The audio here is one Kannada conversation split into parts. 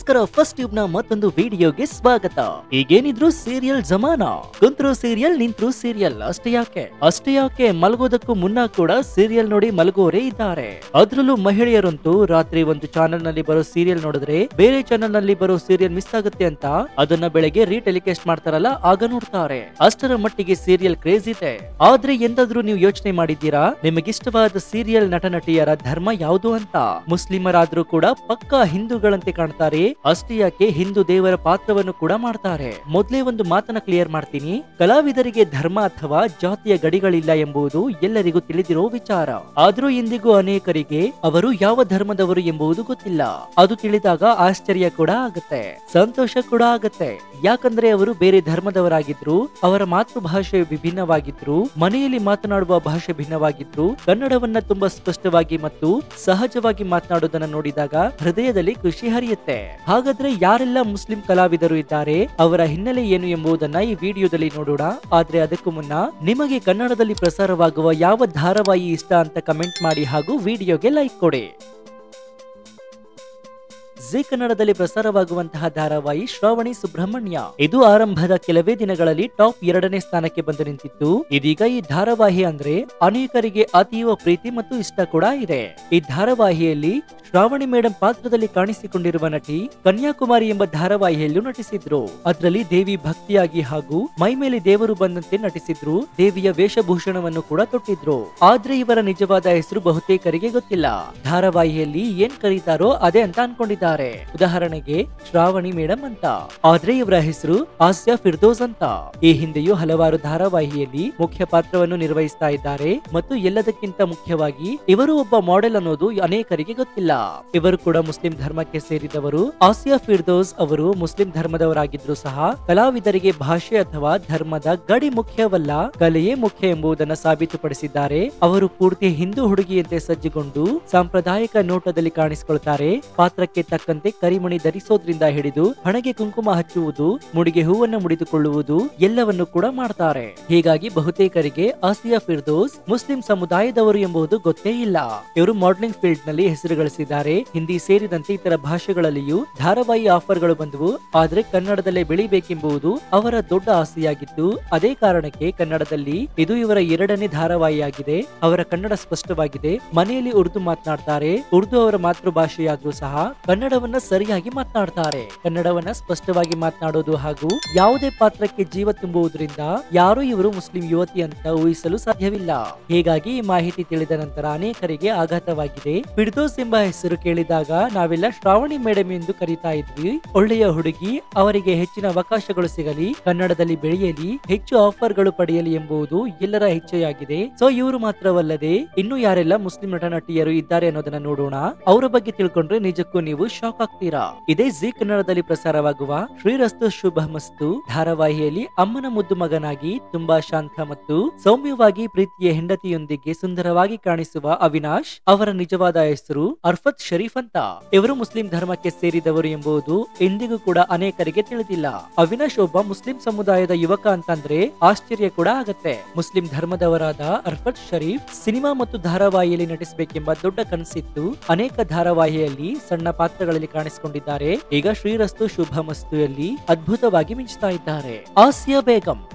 ನಮಸ್ಕಾರ, ಫಸ್ಟ್ ಟ್ಯೂಬ್ ನ ಮತ್ತೊಂದು ವಿಡಿಯೋಗೆ ಸ್ವಾಗತ. ಈಗೇನಿದ್ರು ಸೀರಿಯಲ್ ಜಮಾನ, ಕುಂತ್ರು ಸೀರಿಯಲ್ ನಿಂತ್ರು ಸೀರಿಯಲ್. ಅಷ್ಟೇ ಯಾಕೆ ಮಲಗೋದಕ್ಕೂ ಮುನ್ನ ಕೂಡ ಸೀರಿಯಲ್ ನೋಡಿ ಮಲಗೋರೇ ಇದ್ದಾರೆ. ಅದ್ರಲ್ಲೂ ಮಹಿಳೆಯರಂತೂ ರಾತ್ರಿ ಒಂದು ಚಾನೆಲ್ ನಲ್ಲಿ ಬರೋ ಸೀರಿಯಲ್ ನೋಡಿದ್ರೆ ಬೇರೆ ಚಾನೆಲ್ ನಲ್ಲಿ ಬರೋ ಸೀರಿಯಲ್ ಮಿಸ್ ಆಗುತ್ತೆ ಅಂತ ಅದನ್ನ ಬೆಳಗ್ಗೆ ರೀಟೆಲಿಕಾಸ್ಟ್ ಮಾಡ್ತಾರಲ್ಲ, ಆಗ ನೋಡ್ತಾರೆ. ಅಷ್ಟರ ಮಟ್ಟಿಗೆ ಸೀರಿಯಲ್ ಕ್ರೇಜ್ ಇದೆ. ಆದ್ರೆ ಎಂದಾದ್ರೂ ನೀವು ಯೋಚನೆ ಮಾಡಿದ್ದೀರಾ, ನಿಮಗಿಷ್ಟವಾದ ಸೀರಿಯಲ್ ನಟ ನಟಿಯರ ಧರ್ಮ ಯಾವುದು ಅಂತ? ಮುಸ್ಲಿಮರಾದ್ರೂ ಕೂಡ ಪಕ್ಕಾ ಹಿಂದೂಗಳಂತೆ ಕಾಣ್ತಾರೆ. ಅಷ್ಟೇ ಯಾಕೆ ಹಿಂದೂ ದೇವರ ಪಾತ್ರವನ್ನು ಕೂಡ ಮಾಡ್ತಾರೆ. ಮೊದಲೇ ಒಂದು ಮಾತನ್ನ ಕ್ಲಿಯರ್ ಮಾಡ್ತೀನಿ, ಕಲಾವಿದರಿಗೆ ಧರ್ಮ ಅಥವಾ ಜಾತಿಯ ಗಡಿಗಳಿಲ್ಲ ಎಂಬುದು ಎಲ್ಲರಿಗೂ ತಿಳಿದಿರೋ ವಿಚಾರ. ಆದ್ರೂ ಇಂದಿಗೂ ಅನೇಕರಿಗೆ ಅವರು ಯಾವ ಧರ್ಮದವರು ಎಂಬುದು ಗೊತ್ತಿಲ್ಲ. ಅದು ತಿಳಿದಾಗ ಆಶ್ಚರ್ಯ ಕೂಡ ಆಗುತ್ತೆ, ಸಂತೋಷ ಕೂಡ ಆಗುತ್ತೆ. ಯಾಕಂದ್ರೆ ಅವರು ಬೇರೆ ಧರ್ಮದವರಾಗಿದ್ರು, ಅವರ ಮಾತೃಭಾಷೆ ವಿಭಿನ್ನವಾಗಿದ್ರು, ಮನೆಯಲ್ಲಿ ಮಾತನಾಡುವ ಭಾಷೆ ಭಿನ್ನವಾಗಿದ್ರು, ಕನ್ನಡವನ್ನ ತುಂಬಾ ಸ್ಪಷ್ಟವಾಗಿ ಮತ್ತು ಸಹಜವಾಗಿ ಮಾತನಾಡೋದನ್ನ ನೋಡಿದಾಗ ಹೃದಯದಲ್ಲಿ ಖುಷಿ ಹರಿಯುತ್ತೆ. ಹಾಗಾದ್ರೆ ಯಾರೆಲ್ಲ ಮುಸ್ಲಿಂ ಕಲಾವಿದರು ಇದ್ದಾರೆ, ಅವರ ಹಿನ್ನೆಲೆ ಏನು ಎಂಬುದನ್ನ ಈ ವಿಡಿಯೋದಲ್ಲಿ ನೋಡೋಣ. ಆದ್ರೆ ಅದಕ್ಕೂ ಮುನ್ನ ನಿಮಗೆ ಕನ್ನಡದಲ್ಲಿ ಪ್ರಸಾರವಾಗುವ ಯಾವ ಧಾರಾವಾಹಿ ಇಷ್ಟ ಅಂತ ಕಮೆಂಟ್ ಮಾಡಿ ಹಾಗೂ ವಿಡಿಯೋಗೆ ಲೈಕ್ ಕೊಡಿ. ಜೀ ಕನ್ನಡದಲ್ಲಿ ಪ್ರಸಾರವಾಗುವಂತಹ ಧಾರಾವಾಹಿ ಶ್ರಾವಣಿ ಸುಬ್ರಹ್ಮಣ್ಯ. ಇದು ಆರಂಭದ ಕೆಲವೇ ದಿನಗಳಲ್ಲಿ ಟಾಪ್ 2ನೇ ಸ್ಥಾನಕ್ಕೆ ಬಂದು ನಿಂತಿತ್ತು. ಇದೀಗ ಈ ಧಾರಾವಾಹಿ ಅಂದ್ರೆ ಅನೇಕರಿಗೆ ಅತೀವ ಪ್ರೀತಿ ಮತ್ತು ಇಷ್ಟ ಕೂಡ ಇದೆ. ಈ ಧಾರಾವಾಹಿಯಲ್ಲಿ ಶ್ರಾವಣಿ ಮೇಡಂ ಪಾತ್ರದಲ್ಲಿ ಕಾಣಿಸಿಕೊಂಡಿರುವ ನಟಿ ಕನ್ಯಾಕುಮಾರಿ ಎಂಬ ಧಾರಾವಾಹಿಯಲ್ಲೂ ನಟಿಸಿದ್ರು. ಅದರಲ್ಲಿ ದೇವಿ ಭಕ್ತಿಯಾಗಿ ಹಾಗೂ ಮೈ ಮೇಲೆ ದೇವರು ಬಂದಂತೆ ನಟಿಸಿದ್ರು. ದೇವಿಯ ವೇಷಭೂಷಣವನ್ನು ಕೂಡ ತೊಟ್ಟಿದ್ರು. ಆದ್ರೆ ಇವರ ನಿಜವಾದ ಹೆಸರು ಬಹುತೇಕರಿಗೆ ಗೊತ್ತಿಲ್ಲ. ಧಾರಾವಾಹಿಯಲ್ಲಿ ಏನ್ ಕರೀತಾರೋ ಅದೇ ಅಂತ ಅನ್ಕೊಂಡಿದ್ದಾರೆ. ಉದಾಹರಣೆಗೆ ಶ್ರಾವಣಿ ಮೇಡಂ ಅಂತ, ಆದ್ರೆ ಇವರ ಹೆಸರು ಆಸಿಯಾ ಫಿರ್ದೋಸ್ ಅಂತ. ಈ ಹಿಂದೆಯೂ ಹಲವಾರು ಧಾರಾವಾಹಿಯಲ್ಲಿ ಮುಖ್ಯ ಪಾತ್ರವನ್ನು ನಿರ್ವಹಿಸ್ತಾ ಇದ್ದಾರೆ. ಮತ್ತು ಎಲ್ಲದಕ್ಕಿಂತ ಮುಖ್ಯವಾಗಿ ಇವರು ಒಬ್ಬ ಮಾಡೆಲ್ ಅನ್ನೋದು ಅನೇಕರಿಗೆ ಗೊತ್ತಿಲ್ಲ. ಇವರು ಕೂಡ ಮುಸ್ಲಿಂ ಧರ್ಮಕ್ಕೆ ಸೇರಿದವರು. ಆಸಿಯಾ ಫಿರ್ದೋಸ್ ಅವರು ಮುಸ್ಲಿಂ ಧರ್ಮದವರಾಗಿದ್ರು ಸಹ ಕಲಾವಿದರಿಗೆ ಭಾಷೆ ಅಥವಾ ಧರ್ಮದ ಗಡಿ ಮುಖ್ಯವಲ್ಲ, ಕಲೆಯೇ ಮುಖ್ಯ ಎಂಬುದನ್ನು ಸಾಬೀತುಪಡಿಸಿದ್ದಾರೆ. ಅವರು ಪೂರ್ತಿ ಹಿಂದೂ ಹುಡುಗಿಯಂತೆ ಸಜ್ಜುಗೊಂಡು ಸಾಂಪ್ರದಾಯಿಕ ನೋಟದಲ್ಲಿ ಕಾಣಿಸಿಕೊಳ್ತಾರೆ. ಪಾತ್ರಕ್ಕೆ ತಕ್ಕಂತೆ ಕರಿಮಣಿ ಧರಿಸೋದ್ರಿಂದ ಹಿಡಿದು ಹಣೆಗೆ ಕುಂಕುಮ ಹಚ್ಚುವುದು, ಮುಡಿಗೆ ಹೂವನ್ನು ಮುಡಿದುಕೊಳ್ಳುವುದು ಎಲ್ಲವನ್ನು ಕೂಡ ಮಾಡ್ತಾರೆ. ಹೀಗಾಗಿ ಬಹುತೇಕರಿಗೆ ಆಸಿಯಾ ಫಿರ್ದೋಸ್ ಮುಸ್ಲಿಂ ಸಮುದಾಯದವರು ಎಂಬುದು ಗೊತ್ತೇ ಇಲ್ಲ. ಇವರು ಮಾಡೆಲಿಂಗ್ ಫೀಲ್ಡ್ ನಲ್ಲಿ ಹೆಸರು ಗಳಿಸಿದ್ದಾರೆ. ಹಿಂದಿ ಸೇರಿದಂತೆ ಇತರ ಭಾಷೆಗಳಲ್ಲಿಯೂ ಧಾರಾವಾಹಿ ಆಫರ್ಗಳು ಬಂದವು. ಆದ್ರೆ ಕನ್ನಡದಲ್ಲೇ ಬೆಳಿಬೇಕೆಂಬುದು ಅವರ ದೊಡ್ಡ ಆಸೆಯಾಗಿತ್ತು. ಅದೇ ಕಾರಣಕ್ಕೆ ಕನ್ನಡದಲ್ಲಿ ಇದು ಇವರ 2ನೇ ಧಾರಾವಾಹಿಯಾಗಿದೆ. ಅವರ ಕನ್ನಡ ಸ್ಪಷ್ಟವಾಗಿದೆ. ಮನೆಯಲ್ಲಿ ಉರ್ದು ಮಾತನಾಡ್ತಾರೆ. ಉರ್ದು ಅವರ ಮಾತೃಭಾಷೆಯಾದ್ರೂ ಸಹ ಕನ್ನಡವನ್ನ ಸರಿಯಾಗಿ ಮಾತನಾಡ್ತಾರೆ. ಕನ್ನಡವನ್ನ ಸ್ಪಷ್ಟವಾಗಿ ಮಾತನಾಡೋದು ಹಾಗೂ ಯಾವುದೇ ಪಾತ್ರಕ್ಕೆ ಜೀವ ತುಂಬುವುದರಿಂದ ಯಾರು ಇವರು ಮುಸ್ಲಿಂ ಯುವತಿ ಅಂತ ಊಹಿಸಲು ಸಾಧ್ಯವಿಲ್ಲ. ಹೀಗಾಗಿ ಈ ಮಾಹಿತಿ ತಿಳಿದ ನಂತರ ಅನೇಕರಿಗೆ ಆಘಾತವಾಗಿದೆ. ಫಿರ್ದೋಸ್ ಎಂಬ ಹೆಸರು ಕೇಳಿದಾಗ ನಾವೆಲ್ಲ ಶ್ರಾವಣಿ ಮೇಡಂ ಎಂದು ಕರೀತಾ ಇದ್ವಿ. ಒಳ್ಳೆಯ ಹುಡುಗಿ, ಅವರಿಗೆ ಹೆಚ್ಚಿನ ಅವಕಾಶಗಳು ಸಿಗಲಿ, ಕನ್ನಡದಲ್ಲಿ ಬೆಳೆಯಲಿ, ಹೆಚ್ಚು ಆಫರ್ಗಳು ಪಡೆಯಲಿ ಎಂಬುದು ಎಲ್ಲರ ಇಚ್ಛೆಯಾಗಿದೆ. ಸೊ ಇವರು ಮಾತ್ರವಲ್ಲದೆ ಇನ್ನು ಯಾರೆಲ್ಲ ಮುಸ್ಲಿಂ ನಟ ನಟಿಯರು ಇದ್ದಾರೆ ಅನ್ನೋದನ್ನ ನೋಡೋಣ. ಅವರ ಬಗ್ಗೆ ತಿಳ್ಕೊಂಡ್ರೆ ನಿಜಕ್ಕೂ ನೀವು ಶಾಕ್ ಆಗ್ತೀರಾ. ಇದೇ ಜೀ ಕನ್ನಡದಲ್ಲಿ ಪ್ರಸಾರವಾಗುವ ಶ್ರೀರಸ್ತು ಶುಭಮಸ್ತು ಧಾರಾವಾಹಿಯಲ್ಲಿ ಅಮ್ಮನ ಮುದ್ದು ಮಗನಾಗಿ ತುಂಬಾ ಶಾಂತ ಮತ್ತು ಸೌಮ್ಯವಾಗಿ ಪ್ರೀತಿಯ ಹೆಂಡತಿಯೊಂದಿಗೆ ಸುಂದರವಾಗಿ ಕಾಣಿಸುವ ಅವಿನಾಶ್ ಅವರ ನಿಜವಾದ ಹೆಸರು ಅರ್ಫತ್ ಶರೀಫ್ ಅಂತ. ಇವರು ಮುಸ್ಲಿಂ ಧರ್ಮಕ್ಕೆ ಸೇರಿದವರು ಎಂಬುದು ಇಂದಿಗೂ ಕೂಡ ಅನೇಕರಿಗೆ ತಿಳಿದಿಲ್ಲ. ಅವಿನಾಶ್ ಒಬ್ಬ ಮುಸ್ಲಿಂ ಸಮುದಾಯದ ಯುವಕ ಅಂತಂದ್ರೆ ಆಶ್ಚರ್ಯ ಕೂಡ ಆಗತ್ತೆ. ಮುಸ್ಲಿಂ ಧರ್ಮದವರಾದ ಅರ್ಫತ್ ಶರೀಫ್ ಸಿನಿಮಾ ಮತ್ತು ಧಾರಾವಾಹಿಯಲ್ಲಿ ನಟಿಸಬೇಕೆಂಬ ದೊಡ್ಡ ಕನಸಿತ್ತು. ಅನೇಕ ಧಾರಾವಾಹಿಯಲ್ಲಿ ಸಣ್ಣ ಪಾತ್ರಗಳಲ್ಲಿ ಕಾಣಿಸಿಕೊಂಡಿದ್ದಾರೆ. ಈಗ ಶ್ರೀರಸ್ತು ಶುಭಮಸ್ತುಯಲ್ಲಿ ಅದ್ಭುತವಾಗಿ ಮಿಂಚ್ತಾ ಇದ್ದಾರೆ. ಆಸಿಯಾ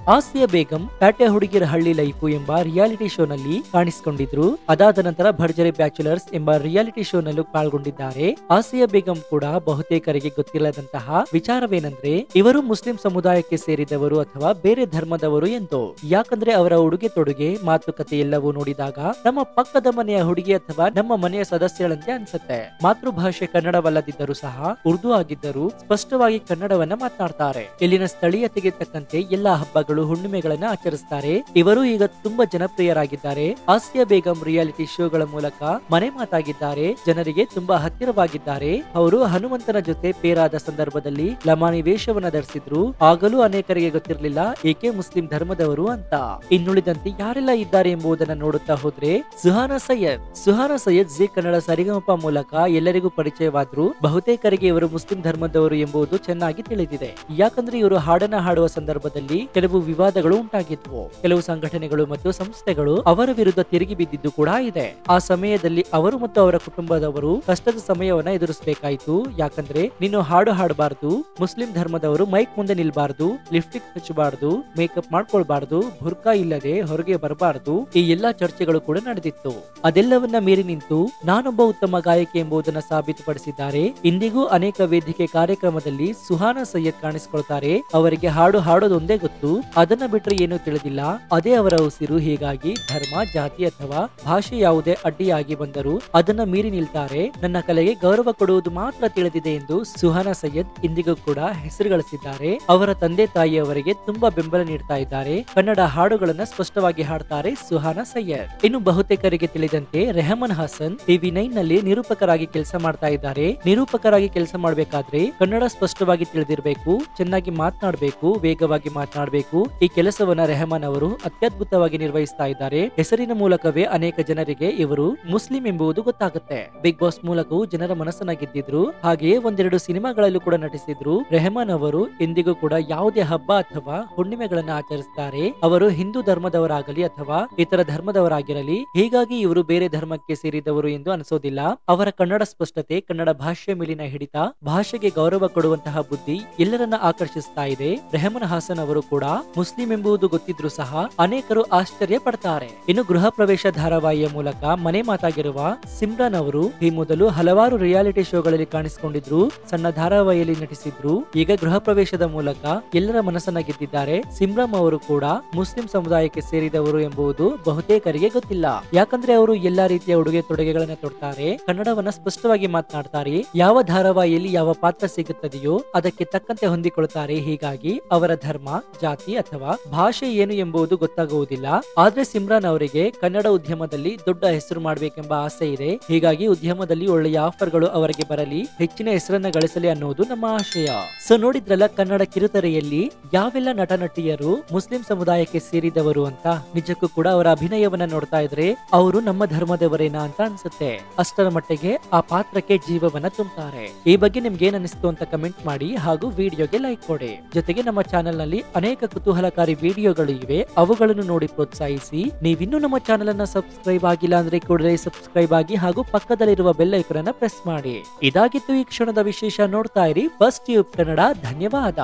ಬೇಗಂ ಪ್ಯಾಟೆ ಹುಡುಗಿರ ಹಳ್ಳಿ ಲೈಫು ಎಂಬ ರಿಯಾಲಿಟಿ ಶೋ ನಲ್ಲಿ ಕಾಣಿಸಿಕೊಂಡಿದ್ರು. ಅದಾದ ನಂತರ ಭರ್ಜರಿ ಬ್ಯಾಚುಲರ್ಸ್ ಎಂಬ ರಿಯಾಲಿಟಿ ಶೋ ನಲ್ಲೂ ಪಾಲ್ಗೊಂಡಿದ್ದಾರೆ. ಆಸಿಯಾ ಬೇಗಂ ಕೂಡ ಬಹುತೇಕರಿಗೆ ಗೊತ್ತಿಲ್ಲದಂತಹ ವಿಚಾರವೇನೆಂದ್ರೆ ಇವರು ಮುಸ್ಲಿಂ ಸಮುದಾಯಕ್ಕೆ ಸೇರಿದವರು ಅಥವಾ ಬೇರೆ ಧರ್ಮದವರು ಎಂದು. ಯಾಕಂದ್ರೆ ಅವರ ಉಡುಗೆ ತೊಡುಗೆ, ಮಾತುಕತೆ ಎಲ್ಲವೂ ನೋಡಿದಾಗ ನಮ್ಮ ಪಕ್ಕದ ಮನೆಯ ಹುಡುಗಿ ಅಥವಾ ನಮ್ಮ ಮನೆಯ ಸದಸ್ಯರಂತೆ ಅನ್ಸುತ್ತೆ. ಮಾತೃಭಾಷೆ ಕನ್ನಡವಲ್ಲದಿದ್ದರೂ ಸಹ ಉರ್ದು ಆಗಿದ್ದರೂ ಸ್ಪಷ್ಟವಾಗಿ ಕನ್ನಡವನ್ನ ಮಾತನಾಡ್ತಾರೆ. ಇಲ್ಲಿನ ಸ್ಥಳೀಯತೆಗೆ ತಕ್ಕಂತೆ ಎಲ್ಲಾ ಹಬ್ಬಗಳು, ಹುಣ್ಣಿಮೆಗಳನ್ನ ಆಚರಿಸ್ತಾರೆ. ಇವರು ಈಗ ತುಂಬಾ ಜನಪ್ರಿಯರಾಗಿದ್ದಾರೆ. ಆಸಿಯಾ ಬೇಗಂ ರಿಯಾಲಿಟಿ ಶೋಗಳ ಮೂಲಕ ಮನೆ ಮಾತಾಗಿದ್ದಾರೆ. ಜನರಿಗೆ ತುಂಬಾ ಹತ್ತಿರವಾಗಿದ್ದಾರೆ. ಅವರು ಹನುಮಂತನ ಜೊತೆ ಪೇರಾದ ಸಂದರ್ಭದಲ್ಲಿ ಲಮಾನಿ ವೇಷವನ್ನ ಧರಿಸಿದ್ರು. ಆಗಲೂ ಅನೇಕರಿಗೆ ಗೊತ್ತಿರಲಿಲ್ಲ ಏಕೆ ಮುಸ್ಲಿಂ ಧರ್ಮದವರು ಅಂತ. ಇನ್ನುಳಿದಂತೆ ಯಾರೆಲ್ಲ ಇದ್ದಾರೆ ಎಂಬುದನ್ನ ನೋಡುತ್ತಾ ಹೋದ್ರೆ ಸುಹಾನಾ ಸೈಯದ್ ಜೀ ಕನ್ನಡ ಸರಿಗಮಪ ಮೂಲಕ ಎಲ್ಲರಿಗೂ ಪರಿಚಯವಾದ್ರು. ಬಹುತೇಕರಿಗೆ ಇವರು ಮುಸ್ಲಿಂ ಧರ್ಮದವರು ಎಂಬುದು ಚೆನ್ನಾಗಿ ತಿಳಿದಿದೆ. ಯಾಕಂದ್ರೆ ಇವರು ಹಾಡನ್ನ ಹಾಡುವ ಸಂದರ್ಭದಲ್ಲಿ ಕೆಲವು ವಿವಾದಗಳು ಉಂಟಾಗಿದ್ವು. ಕೆಲವು ಸಂಘಟನೆಗಳು ಮತ್ತು ಸಂಸ್ಥೆಗಳು ಅವರ ವಿರುದ್ಧ ತಿರುಗಿ ಬಿದ್ದಿದ್ದು ಕೂಡ ಇದೆ. ಆ ಸಮಯದಲ್ಲಿ ಅವರು ಮತ್ತು ಅವರ ಕುಟುಂಬದವರು ಕಷ್ಟದ ಸಮಯವನ್ನ ಎದುರಿಸಬೇಕಾಯಿತು. ಯಾಕಂದ್ರೆ ನೀನು ಹಾಡು ಹಾಡಬಾರ್ದು, ಮುಸ್ಲಿಂ ಧರ್ಮದವರು ಮೈಕ್ ಮುಂದೆ ನಿಲ್ಬಾರ್ದು, ಲಿಪ್ಸ್ಟಿಕ್ ಹಚ್ಚಬಾರ್ದು, ಮೇಕಪ್ ಮಾಡ್ಕೊಳ್ಬಾರ್ದು, ಬುರ್ಕಾ ಇಲ್ಲದೆ ಹೊರಗೆ ಬರಬಾರ್ದು, ಈ ಎಲ್ಲಾ ಚರ್ಚೆಗಳು ಕೂಡ ನಡೆದಿತ್ತು. ಅದೆಲ್ಲವನ್ನ ಮೀರಿ ನಿಂತು ನಾನೊಬ್ಬ ಉತ್ತಮ ಗಾಯಕಿ ಎಂಬುದನ್ನ ಸಾಬೀತುಪಡಿಸಿದ್ದಾರೆ. ಇಂದಿಗೂ ಅನೇಕ ವೇದಿಕೆ ಕಾರ್ಯಕ್ರಮದಲ್ಲಿ ಸುಹಾನಾ ಸೈಯದ್ ಕಾಣಿಸಿಕೊಳ್ತಾರೆ. ಅವರಿಗೆ ಹಾಡು ಹಾಡೋದೊಂದೇ ಗೊತ್ತು, ಅದನ್ನ ಬಿಟ್ರೆ ಏನೂ ತಿಳಿದಿಲ್ಲ, ಅದೇ ಅವರ ಉಸಿರು. ಹೀಗಾಗಿ ಧರ್ಮ, ಜಾತಿ ಅಥವಾ ಭಾಷೆ ಯಾವುದೇ ಅಡ್ಡಿಯಾಗಿ ಬಂದರೂ ಅದನ್ನ ಮೀರಿ ನಿಲ್ತಾರೆ. ನನ್ನ ಕಲೆಗೆ ಗೌರವ ಕೊಡುವುದು ಮಾತ್ರ ತಿಳಿದಿದೆ ಎಂದು ಸುಹಾನಾ ಸೈಯದ್ ಇಂದಿಗೂ ಕೂಡ ಹೆಸರು ಗಳಿಸಿದ್ದಾರೆ. ಅವರ ತಂದೆ ತಾಯಿಯವರಿಗೆ ತುಂಬಾ ಬೆಂಬಲ ನೀಡ್ತಾ ಇದ್ದಾರೆ. ಕನ್ನಡ ಹಾಡುಗಳನ್ನ ಸ್ಪಷ್ಟವಾಗಿ ಹಾಡ್ತಾರೆ ಸುಹಾನಾ ಸೈಯದ್. ಇನ್ನು ಬಹುತೇಕರಿಗೆ ತಿಳಿದಂತೆ ರೆಹಮಾನ್ ಹಾಸನ್ TV9 ನಲ್ಲಿ ನಿರೂಪಕರಾಗಿ ಕೆಲಸ ಮಾಡ್ತಾ ಇದ್ದಾರೆ. ನಿರೂಪಕರಾಗಿ ಕೆಲಸ ಮಾಡಬೇಕಾದ್ರೆ ಕನ್ನಡ ಸ್ಪಷ್ಟವಾಗಿ ತಿಳಿದಿರಬೇಕು, ಚೆನ್ನಾಗಿ ಮಾತನಾಡಬೇಕು, ವೇಗವಾಗಿ ಮಾತನಾಡಬೇಕು. ಈ ಕೆಲಸವನ್ನ ರೆಹಮಾನ್ ಅವರು ಅತ್ಯದ್ಭುತವಾಗಿ ನಿರ್ವಹಿಸ್ತಾ ಇದ್ದಾರೆ. ಹೆಸರಿನ ಮೂಲಕವೇ ಅನೇಕ ಜನರಿಗೆ ಇವರು ಮುಸ್ಲಿಂ ಎಂಬುದು ಗೊತ್ತಾಗುತ್ತೆ. ಬಿಗ್ ಬಾಸ್ ಮೂಲಕವೂ ಜನರ ಮನಸ್ಸನ್ನ ಗೆದ್ದಿದ್ರು. ಹಾಗೆಯೇ ಒಂದೆರಡು ಸಿನಿಮಾಗಳಲ್ಲೂ ಕೂಡ ನಟಿಸಿದ್ರು. ರೆಹಮಾನ್ ಅವರು ಇಂದಿಗೂ ಕೂಡ ಯಾವುದೇ ಹಬ್ಬ ಅಥವಾ ಹುಣ್ಣಿಮೆಗಳನ್ನ ಆಚರಿಸ್ತಾರೆ. ಅವರು ಹಿಂದೂ ಧರ್ಮದವರಾಗಲಿ ಅಥವಾ ಇತರ ಧರ್ಮದವರಾಗಿರಲಿ, ಹೀಗಾಗಿ ಇವರು ಬೇರೆ ಧರ್ಮಕ್ಕೆ ಸೇರಿದವರು ಎಂದು ಅನಿಸೋದಿಲ್ಲ. ಅವರ ಕನ್ನಡ ಸ್ಪಷ್ಟತೆ, ಕನ್ನಡ ಭಾಷೆ ಮೇಲಿನ ಹಿಡಿತ, ಭಾಷೆಗೆ ಗೌರವ ಕೊಡುವಂತಹ ಬುದ್ಧಿ ಎಲ್ಲರನ್ನ ಆಕರ್ಷಿಸ್ತಾ ಇದೆ. ರೆಹಮಾನ್ ಹಾಸನ್ ಅವರು ಕೂಡ ಮುಸ್ಲಿಂ ಎಂಬುದು ಗೊತ್ತಿದ್ರು ಸಹ ಅನೇಕರು ಆಶ್ಚರ್ಯ ಪಡ್ತಾರೆ. ಇನ್ನು ಗೃಹ ಪ್ರವೇಶ ಧಾರಾವಾಹಿಯ ಮೂಲಕ ಮನೆ ಮಾತಾಗಿರುವ ಸಿಮ್ರಾನ್ ಅವರು ಈ ಮೊದಲು ಹಲವಾರು ರಿಯಾಲಿಟಿ ಶೋಗಳಲ್ಲಿ ಕಾಣಿಸಿಕೊಂಡಿದ್ರು, ಸಣ್ಣ ಧಾರಾವಾಹಿಯಲ್ಲಿ ನಟಿಸಿದ್ರು. ಈಗ ಗೃಹ ಪ್ರವೇಶದ ಮೂಲಕ ಎಲ್ಲರ ಮನಸ್ಸನ್ನ ಗೆದ್ದಿದ್ದಾರೆ. ಸಿಮ್ರಾನ್ ಅವರು ಕೂಡ ಮುಸ್ಲಿಂ ಸಮುದಾಯಕ್ಕೆ ಸೇರಿದವರು ಎಂಬುದು ಬಹುತೇಕರಿಗೆ ಗೊತ್ತಿಲ್ಲ. ಯಾಕಂದ್ರೆ ಅವರು ಎಲ್ಲಾ ರೀತಿಯ ಉಡುಗೆ ತೊಡುಗೆಗಳನ್ನ ತೊಡ್ತಾರೆ, ಕನ್ನಡವನ್ನ ಸ್ಪಷ್ಟವಾಗಿ ಮಾತನಾಡ್ತಾರೆ. ಯಾವ ಧಾರಾವಾಹಿಯಲ್ಲಿ ಯಾವ ಪಾತ್ರ ಸಿಗುತ್ತದೆಯೋ ಅದಕ್ಕೆ ತಕ್ಕಂತೆ ಹೊಂದಿಕೊಳ್ತಾರೆ. ಹೀಗಾಗಿ ಅವರ ಧರ್ಮ, ಜಾತಿ ಅಥವಾ ಭಾಷೆ ಏನು ಎಂಬುದು ಗೊತ್ತಾಗುವುದಿಲ್ಲ. ಆದ್ರೆ ಸಿಮ್ರಾನ್ ಅವರಿಗೆ ಕನ್ನಡ ಉದ್ಯಮದಲ್ಲಿ ದೊಡ್ಡ ಹೆಸರು ಮಾಡಬೇಕೆಂಬ ಆಸೆ ಇದೆ. ಹೀಗಾಗಿ ಉದ್ಯಮದಲ್ಲಿ ಒಳ್ಳೆಯ ಆಫರ್ಗಳು ಅವರಿಗೆ ಬರಲಿ, ಹೆಚ್ಚಿನ ಹೆಸರನ್ನ ಗಳಿಸಲಿ ಅನ್ನೋದು ನಮ್ಮ ಆಶಯ. ಸೊ ನೋಡಿದ್ರಲ್ಲ, ಕನ್ನಡ ಕಿರುತೆರೆಯಲ್ಲಿ ಯಾವೆಲ್ಲ ನಟ ನಟಿಯರು ಮುಸ್ಲಿಂ ಸಮುದಾಯಕ್ಕೆ ಸೇರಿದವರು ಅಂತ. ನಿಜಕ್ಕೂ ಕೂಡ ಅವರ ಅಭಿನಯವನ್ನ ನೋಡ್ತಾ ಇದ್ರೆ ಅವರು ನಮ್ಮ ಧರ್ಮದವರೇನಾ ಅಂತ ಅನ್ಸುತ್ತೆ. ಅಷ್ಟರ ಮಟ್ಟಿಗೆ ಆ ಪಾತ್ರಕ್ಕೆ ಜೀವವನ್ನ ತುಂಬುತ್ತಾರೆ. ಈ ಬಗ್ಗೆ ನಿಮ್ಗೆ ಏನ್ ಅನಿಸ್ತು ಅಂತ ಕಮೆಂಟ್ ಮಾಡಿ, ಹಾಗೂ ವಿಡಿಯೋಗೆ ಲೈಕ್ ಕೊಡಿ. ಜೊತೆಗೆ ನಮ್ಮ ಚಾನೆಲ್ ನಲ್ಲಿ ಅನೇಕ ಕುತೂಹಲಕಾರಿ ವಿಡಿಯೋಗಳು ಇವೆ, ಅವುಗಳನ್ನು ನೋಡಿ ಪ್ರೋತ್ಸಾಹಿಸಿ. ನೀವಿನ್ನೂ ನಮ್ಮ ಚಾನೆಲ್ ಅನ್ನ ಸಬ್ಸ್ಕ್ರೈಬ್ ಆಗಿಲ್ಲ ಅಂದ್ರೆ ಕೂಡಲೇ ಸಬ್ಸ್ಕ್ರೈಬ್ ಆಗಿ ಹಾಗೂ ಪಕ್ಕದಲ್ಲಿರುವ ಬೆಲ್ ಐಕಾನ್ ಅನ್ನ ಪ್ರೆಸ್ ಮಾಡಿ. ಇದಾಗಿತ್ತು ಈ ಕ್ಷಣದ ವಿಶೇಷ. ನೋಡ್ತಾ ಇರಿ ಫಸ್ಟ್ ಟ್ಯೂಬ್ ಕನ್ನಡ. ಧನ್ಯವಾದ.